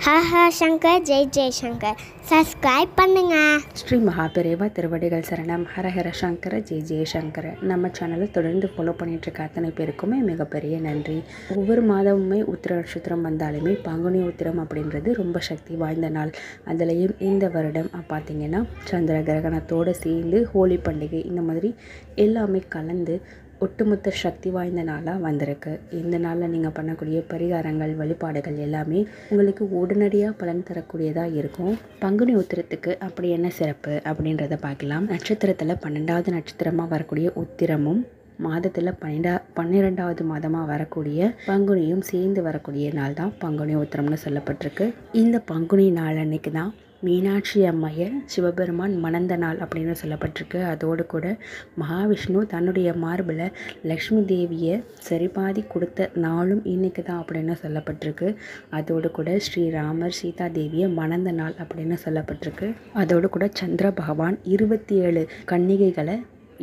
ஹஹ Shankar Jai Jaishankar subscribe பண்ணுங்க. ஸ்ரீ மகாபெரிவா திருவடிகள் சரணம். ஹரஹர சங்கர ஜெய் ஜெயசங்கர. நம்ம சேனலை தொடர்ந்து ஃபாலோ பண்ணிகிட்ருக்க அத்தனை பேருக்குமே மிகப்பெரிய நன்றி. ஒவ்வொரு மாதமுமே உத்திர நட்சத்திரம் வந்தாலுமே பங்குனி உத்திரம் அப்படின்றது ரொம்ப சக்தி வாய்ந்த நாள். அதுலேயும் இந்த வருடம் பார்த்திங்கன்னா சந்திர கிரகணத்தோடு சேர்ந்து ஹோலி பண்டிகை இந்த மாதிரி எல்லாமே கலந்து ஒட்டுமொத்த சக்தி வாய்ந்த நாளாக வந்திருக்கு. இந்த நாளில் நீங்கள் பண்ணக்கூடிய பரிகாரங்கள் வழிபாடுகள் எல்லாமே உங்களுக்கு உடனடியாக பலன் தரக்கூடியதாக இருக்கும். பங்குனி உத்திரத்துக்கு அப்படி என்ன சிறப்பு அப்படின்றத பார்க்கலாம். நட்சத்திரத்தில் 12வது நட்சத்திரமாக வரக்கூடிய உத்திரமும் மாதத்தில் 12வது மாதமாக வரக்கூடிய பங்குனியும் சேர்ந்து வரக்கூடிய நாள் தான் பங்குனி உத்திரம்னு சொல்லப்பட்டிருக்கு. இந்த பங்குனி நாள் அன்னைக்கு தான் மீனாட்சி அம்மையை சிவபெருமான் மணந்த நாள் அப்படின்னு சொல்லப்பட்டிருக்கு. அதோடு கூட மகாவிஷ்ணு தன்னுடைய மார்பில் லக்ஷ்மி தேவியை சரிபாதி கொடுத்த நாளும் இன்றைக்கி தான் அப்படின்னு சொல்லப்பட்டிருக்கு. அதோடு கூட ஸ்ரீராமர் சீதா தேவியை மணந்த நாள் அப்படின்னு சொல்லப்பட்டிருக்கு. அதோடு கூட சந்திர பகவான் 27 கன்னிகைகளை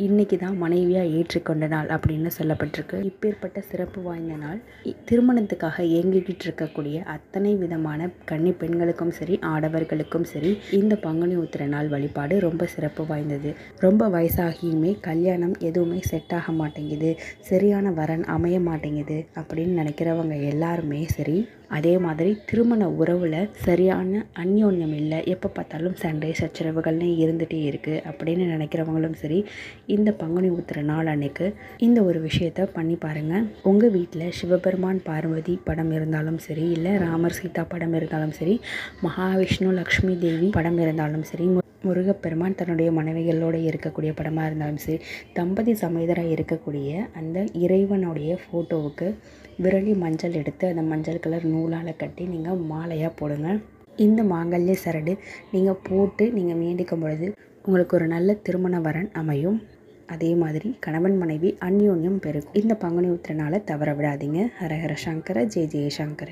இன்றைக்கி தான் மனைவியாக ஏற்றுக்கொண்ட நாள் அப்படின்னு சொல்லப்பட்டிருக்கு. இப்பேற்பட்ட சிறப்பு வாய்ந்த நாள் திருமணத்துக்காக இயங்கிக்கிட்டு இருக்கக்கூடிய அத்தனை விதமான கன்னி பெண்களுக்கும் சரி ஆடவர்களுக்கும் சரி இந்த பங்குனி உத்திர நாள் வழிபாடு ரொம்ப சிறப்பு வாய்ந்தது. ரொம்ப வயசாகியுமே கல்யாணம் எதுவுமே செட் ஆக மாட்டேங்குது, சரியான வரன் அமைய மாட்டேங்குது அப்படின்னு நினைக்கிறவங்க எல்லாருமே சரி, அதே மாதிரி திருமண உறவில் சரியான அந்யோன்யம் இல்லை, எப்போ பார்த்தாலும் சண்டை சச்சரவுகள்னு இருந்துகிட்டே இருக்குது அப்படின்னு நினைக்கிறவங்களும் சரி, இந்த பங்குனி உத்திர நாள் அன்னைக்கு இந்த ஒரு விஷயத்த பண்ணி பாருங்கள். உங்கள் வீட்டில் சிவபெருமான் பார்வதி படம் இருந்தாலும் சரி, இல்லை ராமர் சீதா படம் இருந்தாலும் சரி, மகாவிஷ்ணு லக்ஷ்மி தேவி படம் இருந்தாலும் சரி, முருகப்பெருமான் தன்னுடைய மனைவிகளோடு இருக்கக்கூடிய படமாக இருந்தாலும் சரி, தம்பதி சமேதராக இருக்கக்கூடிய அந்த இறைவனுடைய ஃபோட்டோவுக்கு விரலி மஞ்சள் எடுத்து அந்த மஞ்சள் கலர் நூலால் கட்டி நீங்கள் மாலையாக போடுங்க. இந்த மாங்கல்ய சரடு நீங்கள் போட்டு நீங்கள் வேண்டிக்கும் பொழுது உங்களுக்கு ஒரு நல்ல திருமண வரன் அமையும். அதே மாதிரி கணவன் மனைவி அந்யோன்யம் பெருகும். இந்த பங்குனி உத்திர நாளை தவற விடாதீங்க. ஹரஹர சங்கர ஜெய் ஜெயசங்கர.